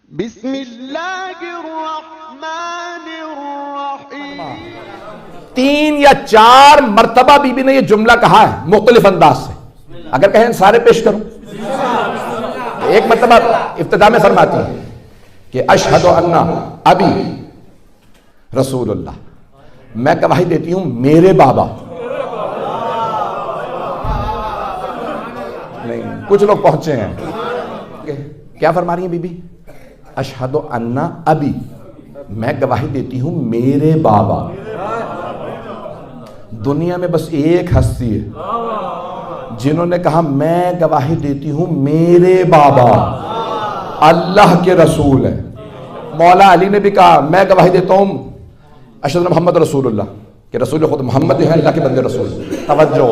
بسم اللہ الرحمن الرحیم۔ 3 یا 4 مرتبہ بی بی نے یہ جملہ کہا ہے مختلف انداز سے. اگر کہیں سارے پیش کروں. ایک مرتبہ ابتدا میں فرماتی ہے کہ اشہد ان ابی رسول اللہ، میں گواہی دیتی ہوں میرے بابا. نہیں، کچھ لوگ پہنچے ہیں. کیا فرما رہی ہیں بی بی؟ اشہد ان ابی، میں گواہی دیتی ہوں میرے بابا. دنیا میں بس ایک ہستی ہے جنہوں نے کہا میں گواہی دیتی ہوں میرے بابا، اللہ کے رسول ہے. مولا علی نے بھی کہا میں گواہی دیتا ہوں اشہد ان محمد رسول اللہ، کہ رسول خود محمد ہے، اللہ کے بندے رسول. توجہ،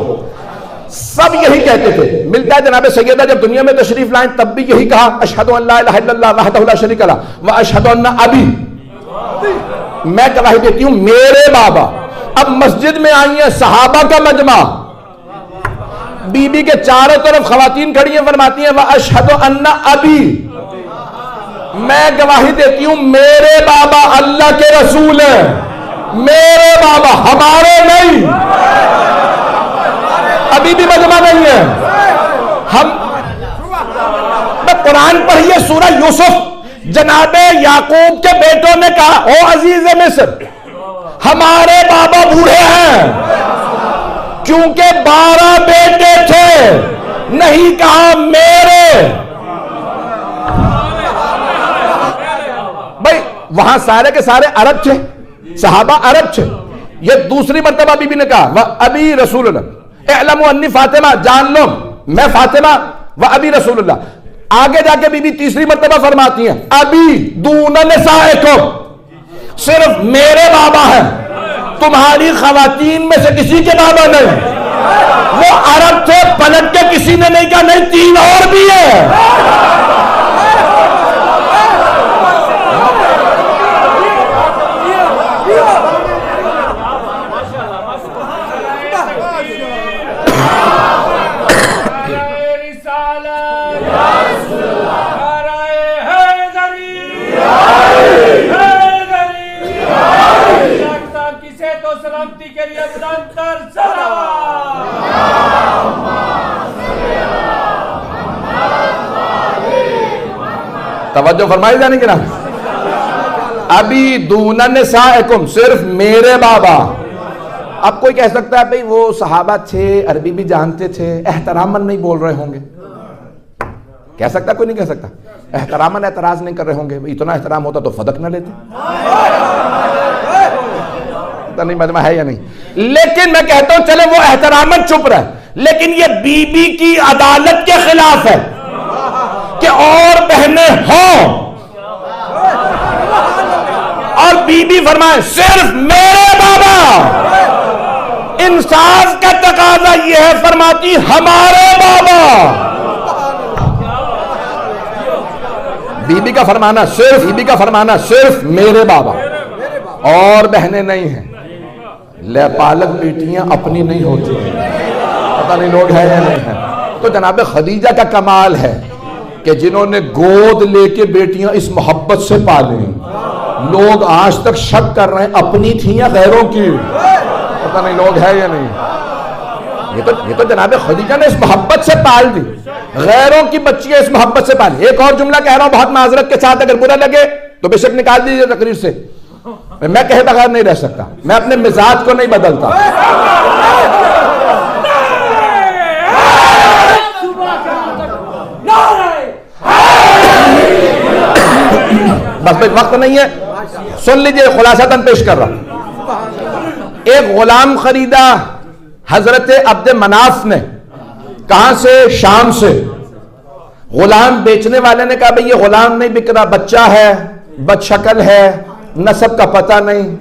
سب یہی کہتے تھے. ملتا ہے جناب سیدہ جب دنیا میں تشریف لائیں تب بھی یہی کہا اشہد ان لا الہ الا اللہ وحدہ لا شریک لہ واشہد ان ابی، میں گواہی دیتی ہوں میرے بابا. اب مسجد میں آئی ہیں صحابہ کا مجمع، بی بی کے چاروں طرف خواتین کھڑی ہیں، فرماتی ہیں واشہد ان ابی، میں گواہی دیتی ہوں میرے بابا اللہ کے رسول ہیں. میرے بابا، ہمارے نہیں. ابھی بھی مجمع نہیں ہے. ہم قرآن پڑھیے سورہ یوسف، جناب یعقوب کے بیٹوں نے کہا او عزیز مصر، ہمارے بابا بوڑھے ہیں، کیونکہ 12 بیٹے تھے، نہیں کہا میرے. بھائی وہاں سارے کے سارے عرب تھے، صحابہ عرب تھے. یہ دوسری مرتبہ بی بی نے کہا وَأَبِي رسول اللہ، اعلموا انی فاطمہ، جان لو میں فاطمہ، وَأَبِي رسول اللہ. آگے جا کے بی بی تیسری مرتبہ فرماتی ہیں ابی دون نسائکم، صرف میرے بابا ہیں، تمہاری خواتین میں سے کسی کے بابا نہیں. وہ عرب تھے، پلٹ کے کسی نے نہیں کہا نہیں 3 اور بھی ہیں. توجہ فرمائی جانے کی نا. ابھی دون نسائکم، صرف میرے بابا. اب کوئی کہہ سکتا ہے بھئی وہ صحابہ تھے، عربی بھی جانتے تھے، احتراماً نہیں بول رہے ہوں گے. کہہ سکتا، کوئی نہیں کہہ سکتا. احتراماً اعتراض نہیں کر رہے ہوں گے. اتنا احترام ہوتا تو فدق نہ لیتے. پتہ نہیں مجمع ہے یا نہیں. لیکن میں کہتا ہوں چلے وہ احتراماً چپ رہے، لیکن یہ بی بی کی عدالت کے خلاف ہے کہ اور بہنیں ہوں اور بی بی فرمائے صرف میرے بابا. انصاف کا تقاضا یہ ہے، فرماتی ہمارے بابا. بی بی کا فرمانا صرف میرے بابا، اور بہنیں نہیں ہیں. لے پالک بیٹیاں اپنی نہیں ہوتی، پتہ نہیں لوگ ہیں یا نہیں ہیں. تو جناب خدیجہ کا کمال ہے کہ جنہوں نے گود لے کے بیٹیاں اس محبت سے پالیں. لوگ آج تک شک کر رہے ہیں اپنی تھیں یا غیروں کی، پتہ نہیں لوگ ہیں یا نہیں. یہ تو جناب خدیجہ نے اس محبت سے پال دی، غیروں کی بچیاں اس محبت سے پالی. ایک اور جملہ کہہ رہا ہوں بہت معذرت کے ساتھ، اگر برا لگے تو بے شک نکال دیجیے تقریر سے. میں کہے بغیر نہیں رہ سکتا، میں اپنے مزاج کو نہیں بدلتا. بس وقت نہیں ہے، سن لیجئے خلاصتاً پیش کر رہا ہوں. ایک غلام خریدا حضرت عبد مناف نے. کہاں سے؟ شام سے. غلام بیچنے والے نے کہا بھئی یہ غلام نہیں بک رہا، بچہ ہے، بد شکل ہے، نسب کا پتہ نہیں،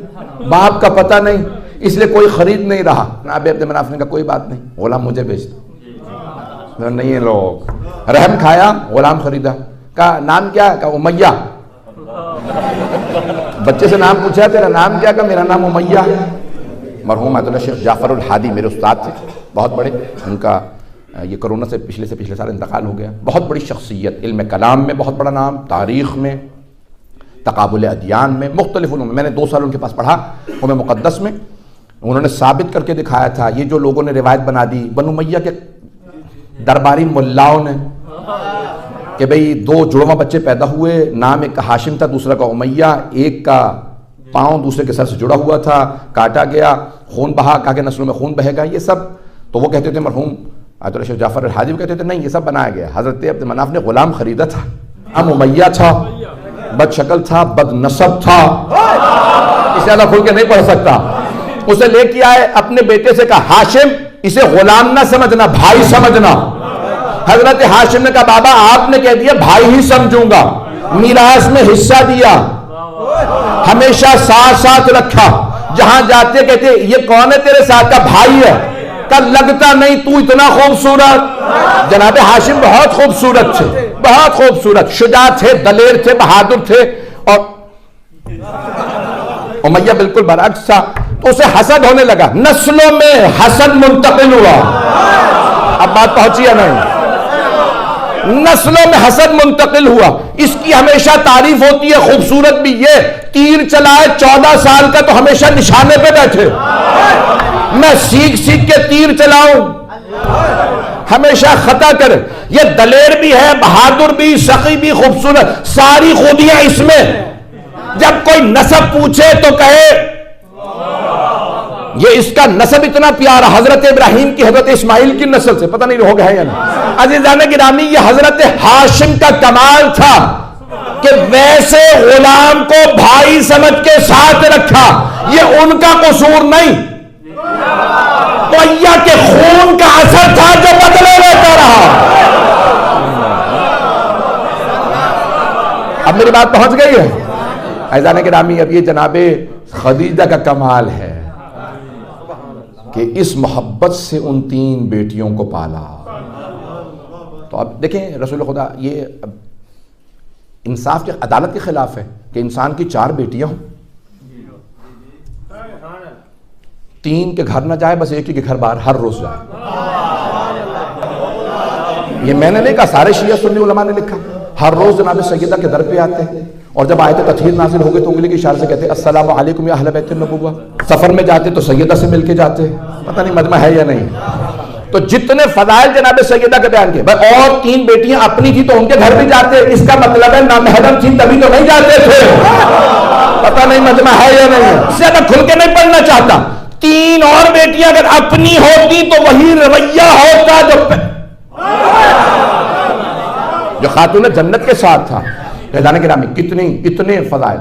باپ کا پتہ نہیں، اس لیے کوئی خرید نہیں رہا. عبد مناف نے کہا کوئی بات نہیں، غلام مجھے بیچ دو. نہیں لوگ رحم کھایا، غلام خریدا. کہا نام کیا؟ کہا امیہ. بچے سے نام پوچھا تیرا نام کیا؟ کہا میرا نام امیہ. مرحوم آیت اللہ شیخ جعفر الحادی میرے استاد تھے بہت بڑے، ان کا یہ کرونا سے پچھلے سال انتقال ہو گیا. بہت بڑی شخصیت، علم کلام میں بہت بڑا نام، تاریخ میں تقابل ادیان میں، مختلف علوم میں. میں نے 2 سال ان کے پاس پڑھا قوم مقدس میں. انہوں نے ثابت کر کے دکھایا تھا. یہ جو لوگوں نے روایت بنا دی بنو امیہ کے درباری ملاؤں نے کہ بھئی 2 جڑواں بچے پیدا ہوئے، نام ایک کا ہاشم تھا دوسرا کا امیہ، ایک کا پاؤں دوسرے کے سر سے جڑا ہوا تھا، کاٹا گیا، خون بہا، کہا کہ نسلوں میں خون بہے گا. یہ سب تو وہ کہتے تھے مرحوم آیت اللہ شیخ جعفر الحاجی بھی کہتے تھے نہیں یہ سب بنایا گیا. حضرت عبد مناف نے غلام خریدا تھا، نام امیہ تھا، بد شکل تھا، بد نسب تھا، اسے زیادہ کھل کے نہیں پڑھ سکتا. اسے لے کے آئے، اپنے بیٹے سے کہا ہاشم اسے غلام نہ سمجھنا، بھائی سمجھنا. حضرت ہاشم نے کہا بابا آپ نے کہہ دیا بھائی ہی سمجھوں گا. میراث میں حصہ دیا، ہمیشہ ساتھ ساتھ رکھا. جہاں جاتے کہتے یہ کون ہے تیرے ساتھ کا؟ بھائی ہے. کہ لگتا نہیں تو اتنا خوبصورت. جناب ہاشم بہت خوبصورت تھے، بہت خوبصورت، شجاع تھے، دلیر تھے، بہادر تھے. اور امیہ بالکل برعکس تھا. تو اسے حسد ہونے لگا، نسلوں میں حسد منتقل ہوا. اب بات پہنچی یا نہیں؟ نسلوں میں حسد منتقل ہوا. اس کی ہمیشہ تعریف ہوتی ہے. خوبصورت بھی یہ تیر چلائے 14 سال کا تو ہمیشہ نشانے پہ بیٹھے. میں سیکھ سیکھ کے تیر چلاؤں، ہمیشہ خطا کرے. یہ دلیر بھی ہے، بہادر بھی، سخی بھی، خوبصورت، ساری خوبیاں اس میں. جب کوئی نسب پوچھے تو کہے یہ اس کا نسب اتنا پیارا، حضرت ابراہیم کی حضرت اسماعیل کی نسل سے. پتہ نہیں ہو گیا ہے یا نہیں؟ عزیزان گرامی یہ حضرت ہاشم کا کمال تھا کہ ویسے غلام کو بھائی سمجھ کے ساتھ رکھا. یہ ان کا قصور نہیں، امیہ کے خون کا اثر تھا جو بدلے لیتا رہا. اب میری بات پہنچ گئی ہے عزیزان گرامی؟ اب یہ جناب خدیجہ کا کمال ہے کہ اس محبت سے ان 3 بیٹیوں کو پالا. تو اب دیکھیں رسول خدا یہ انصاف کے عدالت کے خلاف ہے کہ انسان کی 4 بیٹیاں ہوں، 3 کے گھر نہ جائے، بس ایک ہی کے گھر باہر ہر روز جائے. یہ میں نے نہیں کہا، سارے شیعہ سنی علماء نے لکھا. ہر روز جناب سیدہ کے در پہ آتے ہیں اور جب آیت تطہیر نازل ہو گئی تو انگلی کے اشارے سے کہتے السلام علیکم یا اہل بیت النبوہ. سفر میں جاتے تو سیدہ سے مل کے جاتے. پتہ نہیں مجمع ہے یا نہیں. تو جتنے فضائل جناب سیدہ کے بیان کے بھائی، اور 3 بیٹیاں اپنی تھی تو ان کے گھر بھی جاتے. اس کا مطلب ہے نامحرم تھی تبھی تو نہیں جاتے تھے. پتہ نہیں مجمع ہے یا نہیں. اس سے زیادہ کھل کے نہیں پڑھنا چاہتا. 3 اور بیٹیاں اگر اپنی ہوتی تو وہی رویہ ہوتا جو خاتون جنت کے ساتھ تھا. کتنے فضائل.